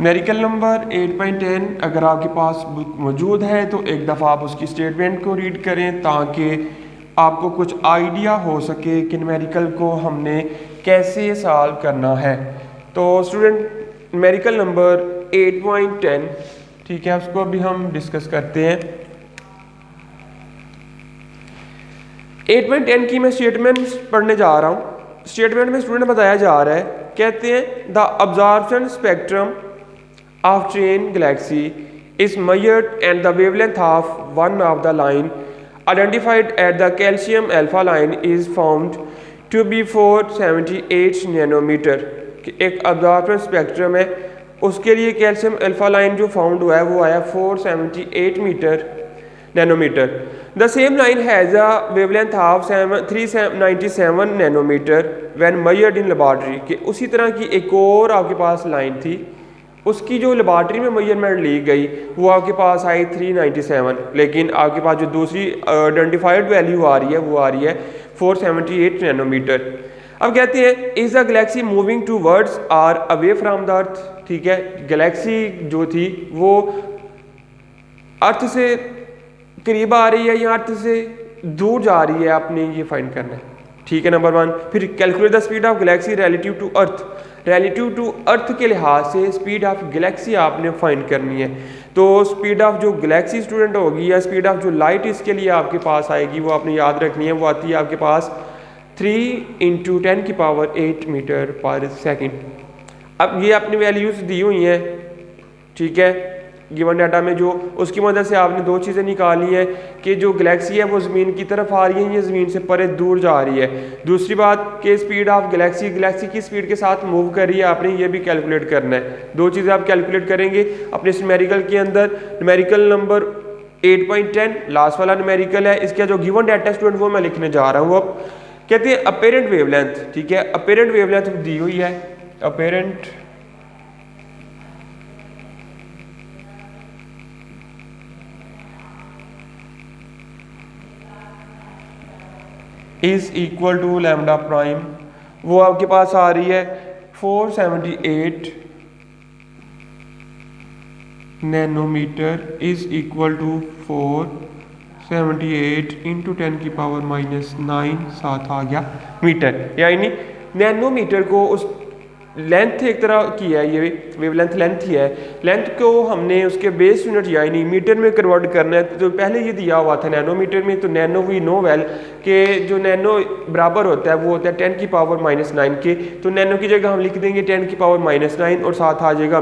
न्यूमेरिकल नंबर 8.10 अगर आपके पास बुक मौजूद है तो एक दफ़ा आप उसकी स्टेटमेंट को रीड करें ताकि आपको कुछ आइडिया हो सके कि न्यूमेरिकल को हमने कैसे सॉल्व करना है। तो स्टूडेंट, न्यूमेरिकल नंबर 8.10, ठीक है, उसको अभी हम डिस्कस करते हैं। 8.10 की मैं स्टेटमेंट पढ़ने जा रहा हूँ। स्टेटमेंट में स्टूडेंट बताया जा रहा है, कहते हैं the absorption spectrum of train galaxy is measured and the wavelength of one of the line identified at the calcium alpha line is found to be 478 nanometer. एक अब्जॉर्प्शन स्पेक्ट्रम है, उसके लिए कैल्शियम अल्फा लाइन जो found हुआ है वो आया 478 meter nanometer. The same line has a wavelength of 397 nanometer when measured in laboratory. कि उसी तरह की एक और आपके पास लाइन थी, उसकी जो लेबॉर्ट्री में मेजरमेंट ली गई वो आपके पास आई 397, लेकिन आपके पास जो दूसरी आइडेंटिफाइड वैल्यू आ रही है वो आ रही है 478 नैनोमीटर। अब कहते हैं is the galaxy moving towards or away from the earth. ठीक है, गैलेक्सी जो थी वो अर्थ से करीब आ रही है या अर्थ से दूर जा रही है, आपने ये फाइंड करना है। ठीक है, नंबर 1। फिर calculate the speed of galaxy relative to earth. Relative to earth के लिहाज से स्पीड ऑफ गैलेक्सी आपने फाइंड करनी है। तो स्पीड ऑफ जो गैलेक्सी स्टूडेंट होगी या स्पीड ऑफ जो लाइट इसके लिए आपके पास आएगी वो आपने याद रखनी है। वो आती है आपके पास 3 × 10⁸ मीटर पर सेकंड। अब ये अपनी वैल्यूज दी हुई हैं, ठीक है, गिवन डाटा में जो, उसकी मदद से आपने दो चीज़ें निकाली हैं कि जो गैलेक्सी है वो ज़मीन की तरफ आ रही है, ये ज़मीन से परे दूर जा रही है। दूसरी बात कि स्पीड ऑफ गैलेक्सी की स्पीड के साथ मूव कर रही है, आपने ये भी कैलकुलेट करना है। दो चीज़ें आप कैलकुलेट करेंगे अपने इस न्यूमेरिकल के अंदर। न्यूमेरिकल नंबर 8.10 लास्ट वाला न्यूमेरिकल है, इसका जो गिवन डाटा स्टूडेंट वो मैं लिखने जा रहा हूँ। अब कहते हैं अपेरेंट वेवलेंथ। ठीक है, अपेरेंट वेवलेंथ दी हुई है, apparent is equal to lambda prime, वो आपके पास आ रही है 478 नैनोमीटर इज इक्वल टू 478 × 10⁻⁹ साथ आ गया मीटर। यानी नैनोमीटर को उस लेंथ एक तरह की है, ये वेवलेंथ लेंथ ही है। लेंथ को हमने उसके बेस यूनिट यानी मीटर में कन्वर्ट करना है। तो पहले ये दिया हुआ था नैनोमीटर में, तो नैनो वी नो वेल के जो नैनो बराबर होता है वो होता है 10 की पावर -9 के। तो नैनो की जगह हम लिख देंगे 10 की पावर -9 और साथ आ जाएगा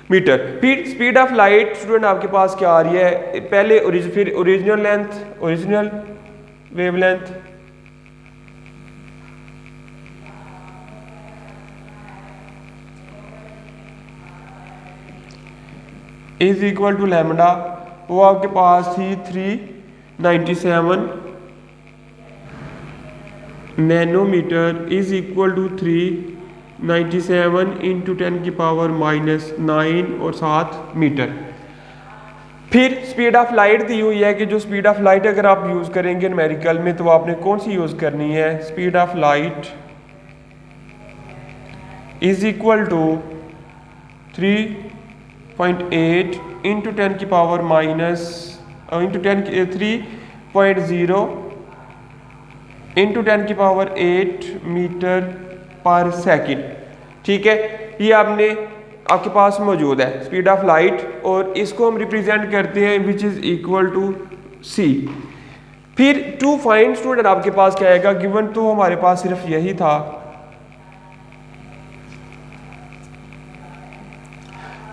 मीटर। फिर स्पीड ऑफ लाइट स्टूडेंट आपके पास क्या आ रही है, पहले फिर original length, original wavelength is equal to lambda, वो आपके पास थी 397 nanometer is equal to 397 into 10 की पावर -9 और 7 मीटर। फिर स्पीड ऑफ लाइट दी हुई है कि जो स्पीड ऑफ लाइट अगर आप यूज़ करेंगे न्यूमेरिकल में तो आपने कौन सी यूज़ करनी है, speed of light is equal to 3.8 into 10 की पावर इंटू 3.0 इंटू 10 की पावर 8 मीटर पर सेकंड। ठीक है, ये आपने आपके पास मौजूद है स्पीड ऑफ लाइट, और इसको हम रिप्रेजेंट करते हैं which is equal to c। फिर टू फाइंड स्टूडेंट आपके पास क्या आएगा, गिवन तो हमारे पास सिर्फ यही था।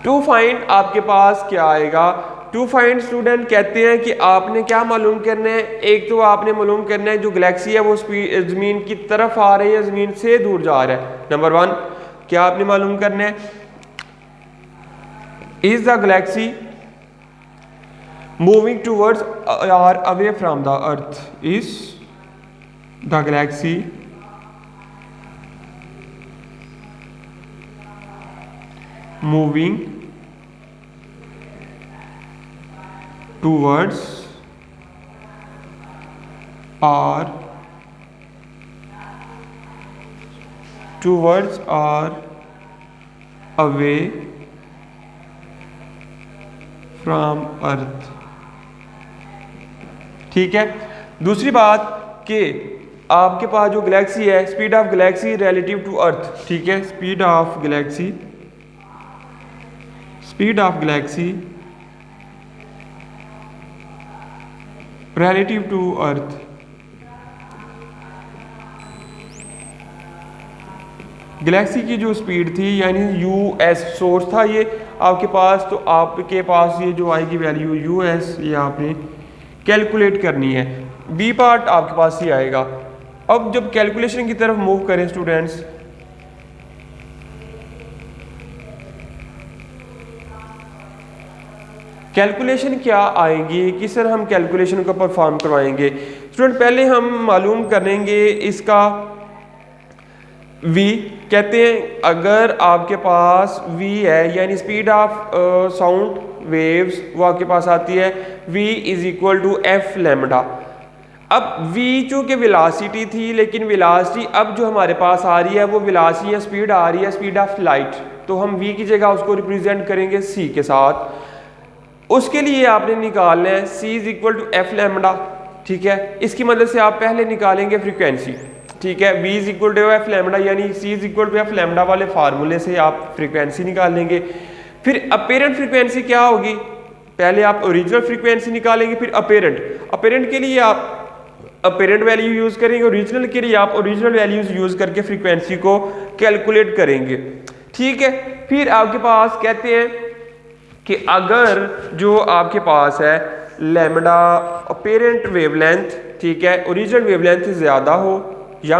टू फाइंड आपके पास क्या आएगा, टू फाइंड स्टूडेंट कहते हैं कि आपने क्या मालूम करना है, एक तो आपने मालूम करना है जो गैलेक्सी है वो जमीन की तरफ आ रही है, जमीन से दूर जा रहा है। नंबर 1 क्या आपने मालूम करना है, is the galaxy moving towards और away from the earth, is the galaxy moving towards or away from earth। ठीक है, दूसरी बात कि आपके पास जो गैलेक्सी है, speed of galaxy relative to earth. ठीक है, speed of galaxy relative to earth. Galaxy की जो स्पीड थी यानी US सोर्स था ये आपके पास, तो आपके पास ये जो आएगी वैल्यू US, ये आपने कैलकुलेट करनी है। बी पार्ट आपके पास ही आएगा। अब जब कैलकुलेशन की तरफ मूव करें स्टूडेंट्स, कैलकुलेशन क्या आएंगी, किस तरह हम कैलकुलेशन को परफॉर्म करवाएंगे। स्टूडेंट पहले हम मालूम करेंगे इसका v। कहते हैं अगर आपके पास v है यानी स्पीड ऑफ साउंड वेव्स, वो आपके पास आती है v is equal to f lambda. अब v चूँकि वेलोसिटी थी, लेकिन वेलोसिटी अब जो हमारे पास आ रही है वो वेलोसिटी या स्पीड आ रही है स्पीड ऑफ लाइट, तो हम v की जगह उसको रिप्रेजेंट करेंगे c के साथ। उसके लिए आपने निकालना है c is equal to f lambda. ठीक है, इसकी मदद से आप पहले निकालेंगे फ्रीक्वेंसी। ठीक है, v is equal to f lambda यानी c is equal to f lambda वाले फार्मूले से आप फ्रीक्वेंसी निकालेंगे। फिर अपेरेंट फ्रीक्वेंसी क्या होगी, पहले आप ओरिजिनल फ्रीक्वेंसी निकालेंगे, फिर अपेरेंट के लिए आप अपेरेंट वैल्यू यूज करेंगे, ओरिजिनल के लिए आप ओरिजिनल वैल्यूज यूज करके फ्रीक्वेंसी को कैलकुलेट करेंगे। ठीक है, फिर आपके पास कहते हैं कि अगर जो आपके पास है लैम्डा अपेरेंट वेवलेंथ, ठीक है, ओरिजिनल वेवलेंथ से ज़्यादा हो या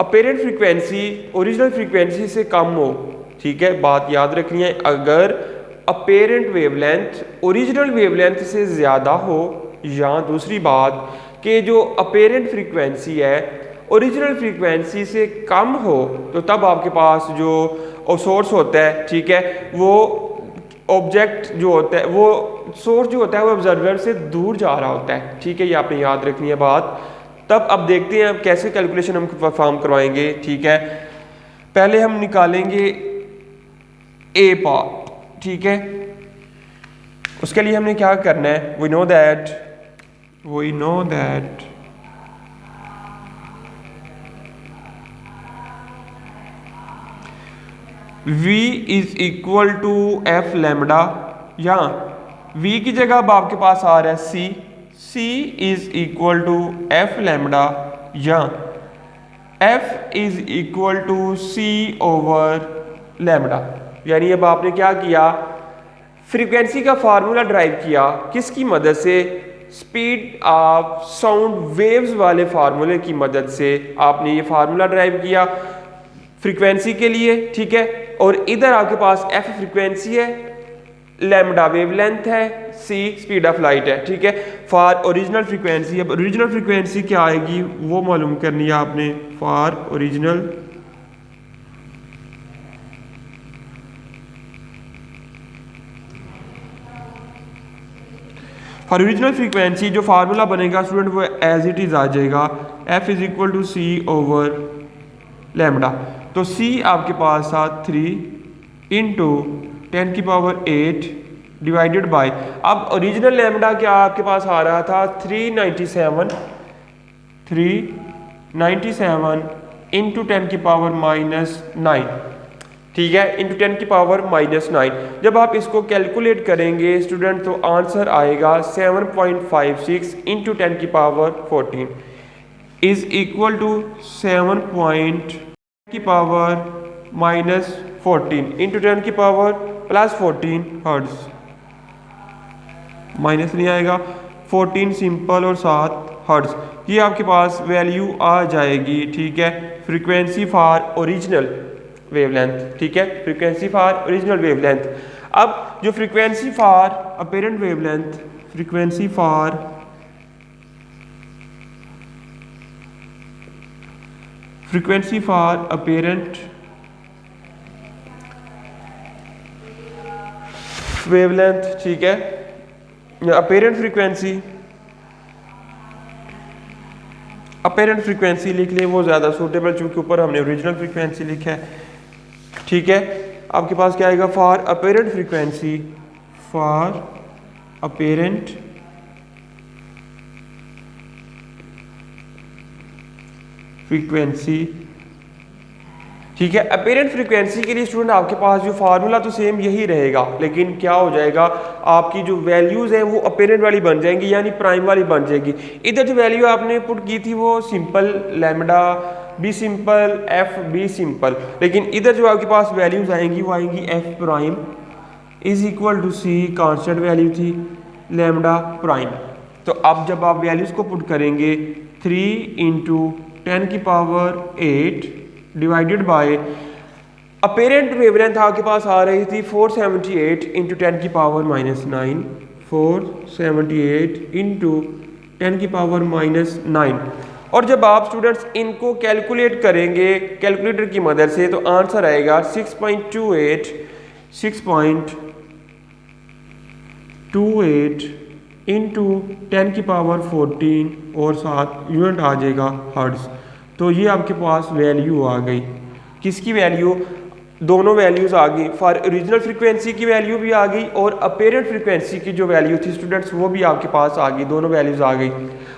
अपेरेंट फ्रीक्वेंसी ओरिजिनल फ्रीक्वेंसी से कम हो। ठीक है, बात याद रखनी है, अगर अपेरेंट वेवलेंथ ओरिजिनल वेवलेंथ से ज़्यादा हो, या दूसरी बात कि जो अपेरेंट फ्रीक्वेंसी है ओरिजिनल फ्रीक्वेंसी से कम हो, तो तब आपके पास जो सोर्स होता है, ठीक है, वो ऑब्जेक्ट जो होता है, वो सोर्स जो होता है वो ऑब्जर्वर से दूर जा रहा होता है। ठीक है, ये आपने याद रखनी है बात। तब अब देखते हैं कैसे कैलकुलेशन हम परफॉर्म करवाएंगे। ठीक है, पहले हम निकालेंगे ए पार्ट। ठीक है, उसके लिए हमने क्या करना है, we know that v is equal to f lambda, या v की जगह अब आपके पास आ रहा है c is equal to f lambda, या f is equal to c over lambda. यानी अब आपने क्या किया, फ्रीक्वेंसी का फार्मूला ड्राइव किया किसकी मदद से, स्पीड ऑफ साउंड वेव्स वाले फार्मूले की मदद से आपने ये फार्मूला ड्राइव किया फ्रीक्वेंसी के लिए, ठीक है। और इधर आपके पास f फ्रीक्वेंसी है, लैम्डा वेवलेंथ है, c स्पीड ऑफ लाइट है, ठीक है। फॉर ओरिजिनल फ्रीक्वेंसी, अब ओरिजिनल फ्रीक्वेंसी क्या आएगी वो मालूम करनी है आपने। फॉर ओरिजिनल फ्रीक्वेंसी जो फार्मूला बनेगा स्टूडेंट वो एज इट इज आ जाएगा, f is equal to c over lambda. तो c आपके पास था 3 इंटू 10 की पावर 8 डिवाइडेड बाय, अब ओरिजिनल लैम्डा क्या आपके पास आ रहा था 397 इंटू 10 की पावर -9, ठीक है, इंटू 10 की पावर -9। जब आप इसको कैलकुलेट करेंगे स्टूडेंट तो आंसर आएगा 7.56 इंटू 10 की पावर 14 इज इक्वल टू 7 की पावर -14 इंटू 10 की पावर +14 हर्ट्ज। माइनस नहीं आएगा, 14 सिंपल और 7 हर्ट्ज, ये आपके पास वैल्यू आ जाएगी, ठीक है। फ्रीक्वेंसी फॉर ओरिजिनल वेवलेंथ, ठीक है, फ्रीक्वेंसी फॉर ओरिजिनल वेवलेंथ। अब जो frequency for apparent wavelength, frequency for apparent wavelength, ठीक है, अपीरेंट फ्रीक्वेंसी लिख लें, वो ज़्यादा सूटेबल, चूंकि ऊपर हमने ओरिजिनल फ्रीक्वेंसी लिखा है, ठीक है। आपके पास क्या आएगा, फॉर अपीरेंट फ्रीक्वेंसी, ठीक है। अपीरेंट फ्रीक्वेंसी के लिए स्टूडेंट आपके पास जो फार्मूला तो सेम यही रहेगा, लेकिन क्या हो जाएगा, आपकी जो वैल्यूज हैं वो अपीरेंट वाली बन जाएंगी, यानी प्राइम वाली बन जाएगी। इधर जो वैल्यू आपने पुट की थी वो simple lambda be simple f be simple, लेकिन इधर जो आपके पास वैल्यूज आएंगी वो आएंगी f prime is equal to c, constant value थी लैम्डा प्राइम। तो अब जब आप वैल्यूज को पुट करेंगे 3 इंटू 10 की power 8 divided bye apparent wavelength आपके पास आ रही थी 478 इंटू 10 की पावर -9, 478 इंटू 10 की पावर -9। और जब आप स्टूडेंट्स इनको कैलकुलेट करेंगे कैलकुलेटर की मदद से तो आंसर आएगा 6.28 इंटू 10 की पावर 14 और 7 यूनिट आ जाएगा हर्ट्ज। तो ये आपके पास वैल्यू आ गई, किसकी वैल्यू, दोनों वैल्यूज आ गई, फॉर ओरिजिनल फ्रीक्वेंसी की वैल्यू भी आ गई और अपीरेंट फ्रीक्वेंसी की जो वैल्यू थी स्टूडेंट्स वो भी आपके पास आ गई, दोनों वैल्यूज आ गई।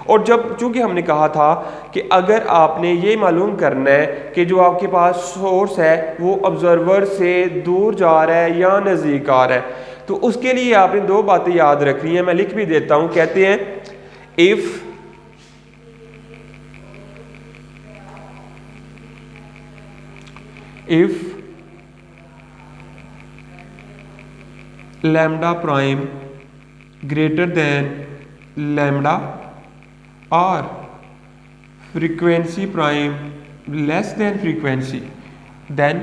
और जब चूंकि हमने कहा था कि अगर आपने ये मालूम करना है कि जो आपके पास सोर्स है वो ऑब्जर्वर से दूर जा रहा है या नज़दीक आ रहा है, तो उसके लिए आपने दो बातें याद रखनी है, मैं लिख भी देता हूं। कहते हैं if lambda prime greater than lambda और frequency prime less than frequency, then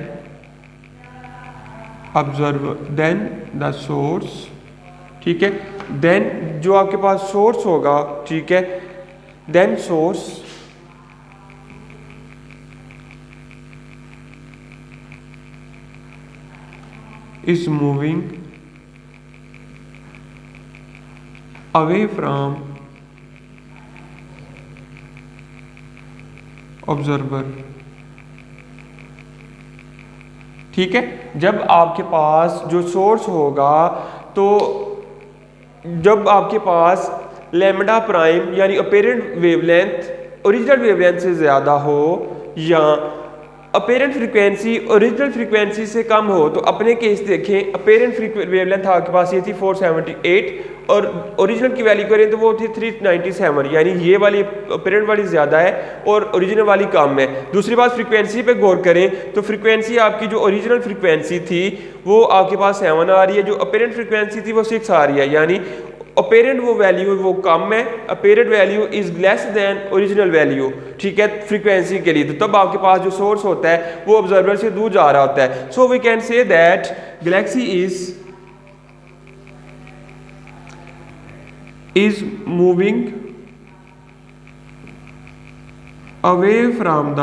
observer then the source, ठीक है, देन जो आपके पास सोर्स होगा, ठीक है, then source is moving away from observer, ठीक है। जब आपके पास जो सोर्स होगा तो जब आपके पास लैम्डा प्राइम यानी अपीरेंट वेवलेंथ ओरिजिनल वेवलेंथ से ज़्यादा हो या अपेरेंट फ्रीक्वेंसी ओरिजिनल फ्रीक्वेंसी से कम हो तो अपने केस देखें, अपेरेंट वेवलेंथ आपके पास ये थी 478 और ओरिजिनल की वैल्यू करें तो वो थी 397, यानी ये वाली अपेरेंट वाली ज़्यादा है और ओरिजिनल वाली कम है। दूसरी बात फ्रीक्वेंसी पे गौर करें तो फ्रीक्वेंसी आपकी जो ओरिजिनल फ्रीक्वेंसी थी वो आपके पास 7 आ रही है, जो अपेरेंट फ्रीक्वेंसी थी वो 6 आ रही है, यानी अपेरेंट वो वैल्यू वो कम है, apparent value is less than original value, ठीक है, फ्रीक्वेंसी के लिए। तो तब आपके पास जो सोर्स होता है वो ऑब्जर्वर से दूर जा रहा होता है। So we can say that galaxy is moving away from the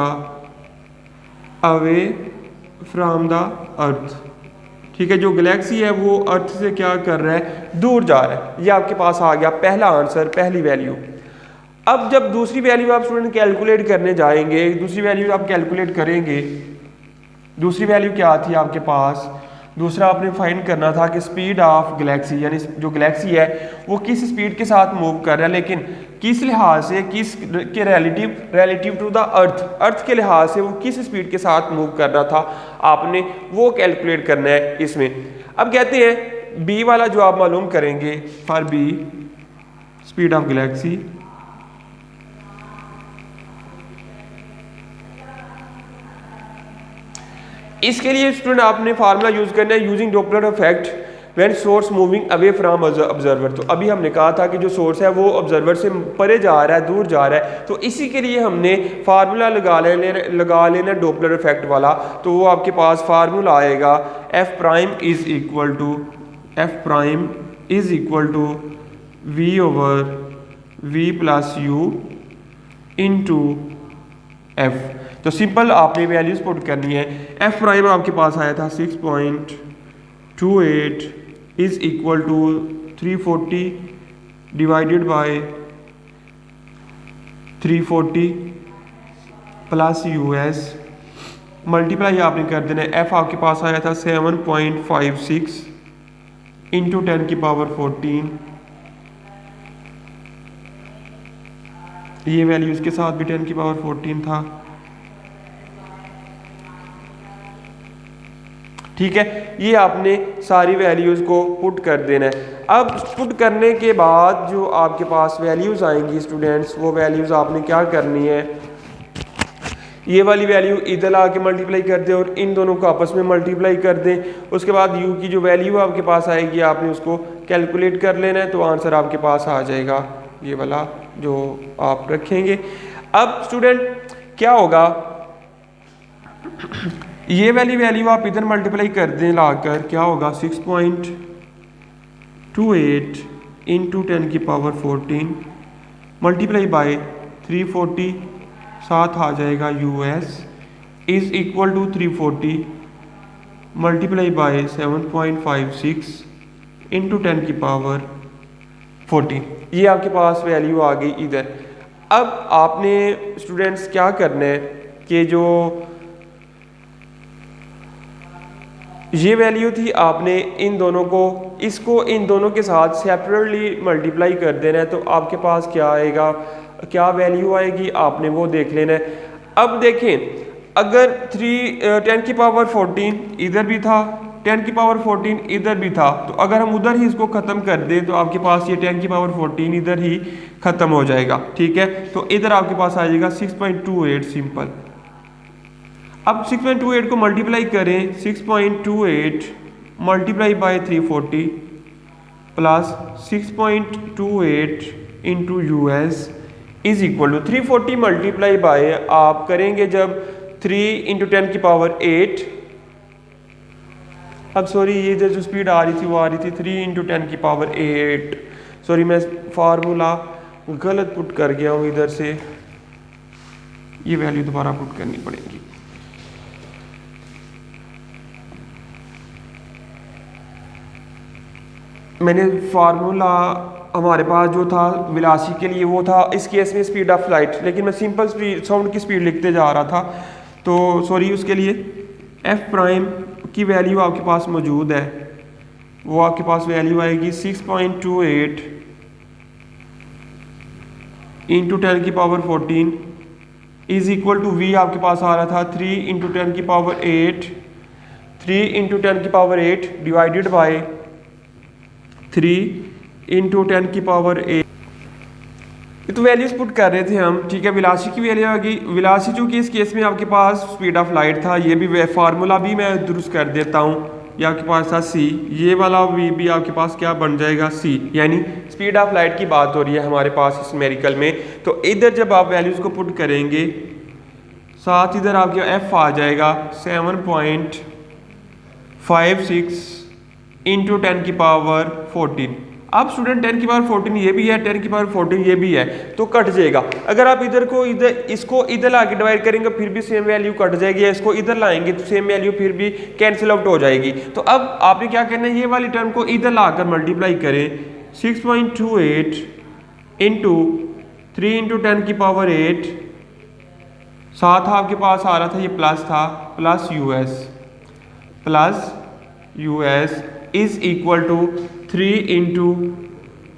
earth, ठीक है। जो गैलेक्सी है वो अर्थ से क्या कर रहा है, दूर जा रहा है। ये आपके पास आ गया पहला आंसर, पहली वैल्यू। अब जब दूसरी वैल्यू आप स्टूडेंट कैलकुलेट करने जाएंगे, दूसरी वैल्यू आप कैलकुलेट करेंगे, दूसरी वैल्यू क्या थी आपके पास, दूसरा आपने फाइंड करना था कि स्पीड ऑफ गैलेक्सी, यानी जो गैलेक्सी है वो किस स्पीड के साथ मूव कर रहा है, लेकिन किस लिहाज से, किस के रिलेटिव टू द अर्थ के लिहाज से वो किस स्पीड के साथ मूव कर रहा था, आपने वो कैलकुलेट करना है इसमें। अब कहते हैं बी वाला जो आप मालूम करेंगे, for b speed of galaxy, इसके लिए स्टूडेंट आपने फार्मूला यूज करना है using Doppler effect when source moving away from observer. तो अभी हमने कहा था कि जो सोर्स है वो ऑब्जर्वर से परे जा रहा है, दूर जा रहा है, तो इसी के लिए हमने फार्मूला लगा लेना डॉपलर इफेक्ट वाला। तो वो आपके पास फार्मूला आएगा f prime is equal to v over v plus u into f. तो सिंपल आपने वैल्यूज पुट करनी है। एफ प्राइम आपके पास आया था 6.28 is equal to 340 divided by 340 plus u s, multiply आपने कर देना है। एफ आपके पास आया था 7.56 इंटू 10 की पावर 14, ये वैल्यू इसके साथ भी 10 की पावर 14 था, ठीक है। ये आपने सारी वैल्यूज़ को पुट कर देना है। अब पुट करने के बाद जो आपके पास वैल्यूज़ आएंगी स्टूडेंट्स, वो वैल्यूज़ आपने क्या करनी है, ये वाली वैल्यू इधर ला के मल्टीप्लाई कर दें और इन दोनों को आपस में मल्टीप्लाई कर दें। उसके बाद यू की जो वैल्यू आपके पास आएगी आपने उसको कैलकुलेट कर लेना है, तो आंसर आपके पास आ जाएगा ये वाला जो आप रखेंगे। अब स्टूडेंट क्या होगा, ये वाली वैल्यू आप इधर मल्टीप्लाई कर दें लाकर, क्या होगा 6.28 इंटू 10 की पावर 14 मल्टीप्लाई बाय 340, साथ आ जाएगा u s is equal to 340 multiply by 7.56 into 10 की पावर 14। ये आपके पास वैल्यू आ गई इधर। अब आपने स्टूडेंट्स क्या करना है कि जो ये वैल्यू थी आपने इन दोनों को, इसको इन दोनों के साथ सेपरेटली मल्टीप्लाई कर देना है, तो आपके पास क्या आएगा, क्या वैल्यू आएगी आपने वो देख लेना है। अब देखें अगर 10 की पावर 14 इधर भी था, 10 की पावर 14 इधर भी था, तो अगर हम उधर ही इसको ख़त्म कर दें तो आपके पास ये 10 की पावर 14 इधर ही ख़त्म हो जाएगा, ठीक है। तो इधर आपके पास आ जाएगा 6.28 सिंपल। अब 6.28 को मल्टीप्लाई करें, 6.28 multiply by 340 plus 6.28 into u s is equal to 340 multiply by आप करेंगे जब 3 इंटू 10 की पावर 8, अब सॉरी ये जो स्पीड आ रही थी वो आ रही थी 3 इंटू 10 की पावर 8, सॉरी मैं फार्मूला गलत पुट कर गया हूँ इधर से, ये वैल्यू दोबारा पुट करनी पड़ेगी। मैंने फार्मूला हमारे पास जो था वेलोसिटी के लिए वो था इस केस में स्पीड ऑफ लाइट, लेकिन मैं सिंपल साउंड की स्पीड लिखते जा रहा था, तो सॉरी उसके लिए एफ प्राइम की वैल्यू आपके पास मौजूद है, वो आपके पास वैल्यू आएगी 6.28 इंटू 10 की power 14 is equal to v आपके पास आ रहा था 3 इंटू 10 की पावर 8, 3 इंटू 10 की पावर 8 डिवाइडेड बाय 3 इंटू 10 की पावर 8। ये तो वैल्यूज पुट कर रहे थे हम, ठीक है। विलासी की वैल्यू आ गई। विलासी चूंकि इस केस में आपके पास स्पीड ऑफ लाइट था, ये भी फार्मूला भी मैं दुरुस्त कर देता हूँ। ये आपके पास था c, ये वाला वी भी आपके पास क्या बन जाएगा c, यानी स्पीड ऑफ लाइट की बात हो रही है हमारे पास इस न्यूमेरिकल में। तो इधर जब आप वैल्यूज को पुट करेंगे, साथ इधर आपके f आ जाएगा 7.56 इंटू 10 की पावर 14। अब स्टूडेंट 10 की पावर 14 ये भी है, 10 की पावर 14 ये भी है, तो कट जाएगा। अगर आप इधर को इसको इधर लाके डिवाइड करेंगे फिर भी सेम वैल्यू कट जाएगी, या इसको इधर लाएंगे तो सेम वैल्यू फिर भी कैंसिल आउट हो जाएगी। तो अब आपने क्या करना है, ये वाली टर्म को इधर लाकर मल्टीप्लाई करें। 6.28 इंटू 3 इंटू 10 की पावर 8, साथ आपके पास आ रहा था ये प्लस था, plus u s is equal to 3 into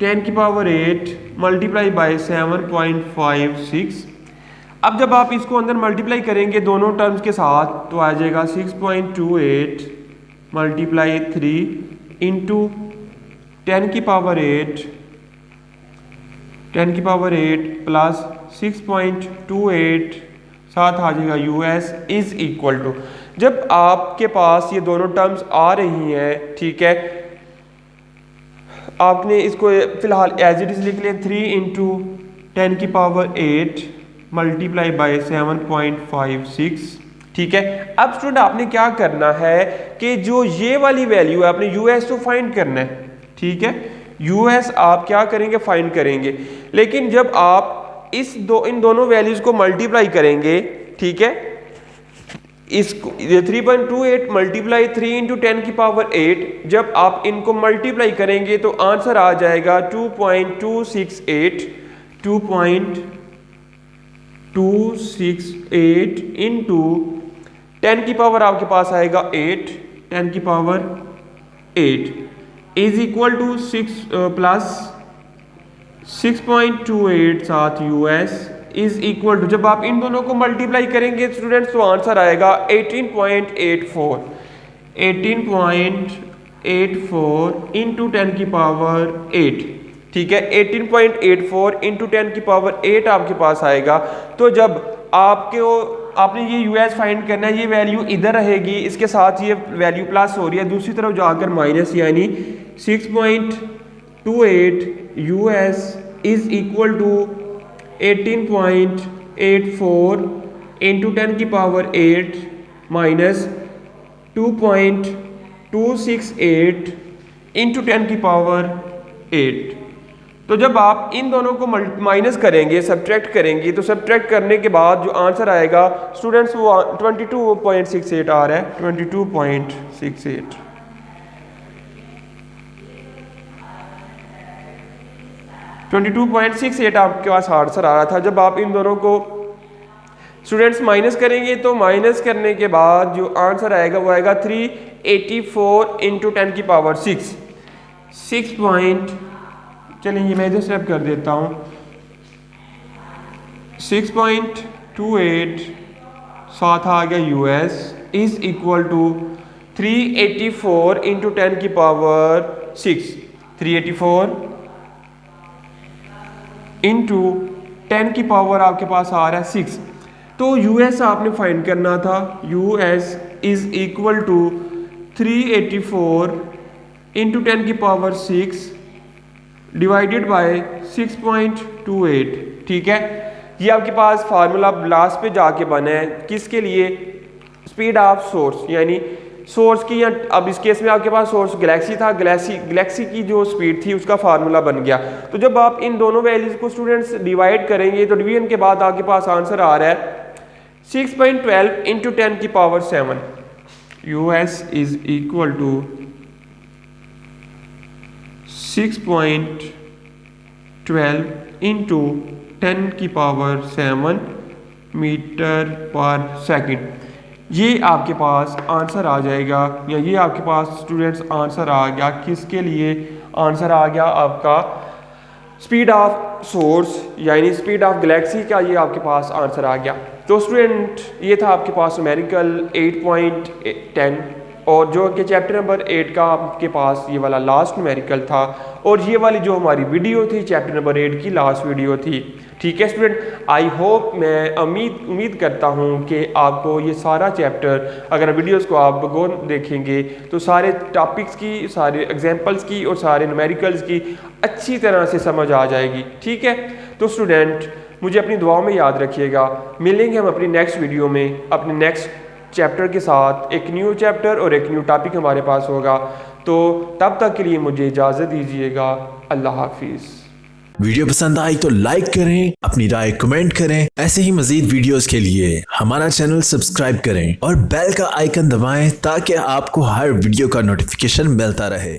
10 की पावर 8 मल्टीप्लाई बाई 7.56। अब जब आप इसको अंदर मल्टीप्लाई करेंगे दोनों टर्म्स के साथ तो आ जाएगा 6.28 मल्टीप्लाई 3 इंटू 10 की पावर 8 प्लस 6.28 साथ आ जाएगा यूएस इज इक्वल टू। जब आपके पास ये दोनों टर्म्स आ रही हैं, ठीक है, आपने इसको फिलहाल एज इट इज लिख लिया 3 इंटू 10 की पावर 8 मल्टीप्लाई बाई 7.56, ठीक है। अब स्टूडेंट आपने क्या करना है कि जो ये वाली वैल्यू है आपने यूएस तो फाइंड करना है, ठीक है। यूएस आप क्या करेंगे, फाइंड करेंगे। लेकिन जब आप इन दोनों वैल्यूज को मल्टीप्लाई करेंगे, ठीक है, इसको 3.28 मल्टीप्लाई 3 इंटू 10 की पावर 8, जब आप इनको मल्टीप्लाई करेंगे तो आंसर आ जाएगा 2.268 इंटू 10 की पावर आपके पास आएगा 8, 10 की power 8 is equal to 6 plus 6.28 साथ यूएस इज इक्वल टू, जब आप इन दोनों को मल्टीप्लाई करेंगे स्टूडेंट्स तो आंसर आएगा 18.84 इंटू 10 की पावर 8, ठीक है। 18.84 इंटू 10 की पावर 8 आपके पास आएगा। तो जब आपने ये यूएस फाइंड करना है, ये वैल्यू इधर रहेगी, इसके साथ ये वैल्यू प्लस हो रही है, दूसरी तरफ जाकर माइनस, यानी 6.28 u s is equal to 18.84 into 10 की पावर 8 माइनस 2.268 इंटू 10 की पावर 8। तो जब आप इन दोनों को माइनस करेंगे, सब्ट्रैक्ट करेंगे, तो सब्ट्रैक्ट करने के बाद जो आंसर आएगा स्टूडेंट्स वो 22.68 आ रहा है, 22.68। आपके पास आंसर आ रहा था। जब आप इन दोनों को स्टूडेंट्स माइनस करेंगे तो माइनस करने के बाद जो आंसर आएगा वो आएगा 384 इंटू 10 की पावर 6 पॉइंट, चलिए मैं इधर स्टेप कर देता हूँ, 6.28 साथ आ गया u s is equal to 384 into 10 की पावर 6, 384 इंटू 10 की पावर आपके पास आ रहा है 6। तो यूएस आपने फाइंड करना था, US is equal to 384 into 10 की पावर 6 डिवाइडेड बाय 6.28, ठीक है। ये आपके पास फार्मूला लास्ट पे जाके बना है, किसके लिए, स्पीड ऑफ सोर्स, यानी सोर्स की, या अब इस केस में आपके पास सोर्स गैलेक्सी था, गैलेक्सी की जो स्पीड थी उसका फार्मूला बन गया। तो जब आप इन दोनों वैल्यूज को स्टूडेंट्स डिवाइड करेंगे तो डिवीजन के बाद आपके पास आंसर आ रहा है 6.12 इंटू 10 की power 7, US is equal to 6.12 into 10 की पावर 7 मीटर पर सेकंड। ये आपके पास आंसर आ जाएगा, या ये आपके पास स्टूडेंट्स आंसर आ गया, किसके लिए आंसर आ गया आपका स्पीड ऑफ सोर्स यानी स्पीड ऑफ गैलेक्सी का ये आपके पास आंसर आ गया। तो स्टूडेंट ये था आपके पास न्यूमेरिकल 8.10 और जो कि चैप्टर नंबर 8 का आपके पास ये वाला लास्ट न्यूमेरिकल था और ये वाली जो हमारी वीडियो थी चैप्टर नंबर 8 की लास्ट वीडियो थी। ठीक है स्टूडेंट, आई होप मैं उम्मीद करता हूँ कि आपको ये सारा चैप्टर अगर वीडियोस को आप गौर देखेंगे तो सारे टॉपिक्स की, सारे एग्जांपल्स की और सारे न्यूमेरिकल्स की अच्छी तरह से समझ आ जाएगी। ठीक है, तो स्टूडेंट मुझे अपनी दुआओं में याद रखिएगा। मिलेंगे हम अपनी नेक्स्ट वीडियो में अपने नेक्स्ट चैप्टर के साथ। एक न्यू चैप्टर और एक न्यू टॉपिक हमारे पास होगा। तो तब तक के लिए मुझे इजाज़त दीजिएगा। अल्लाह हाफिज़। वीडियो पसंद आई तो लाइक करें, अपनी राय कमेंट करें। ऐसे ही मजीद वीडियोस के लिए हमारा चैनल सब्सक्राइब करें और बेल का आइकन दबाएं ताकि आपको हर वीडियो का नोटिफिकेशन मिलता रहे।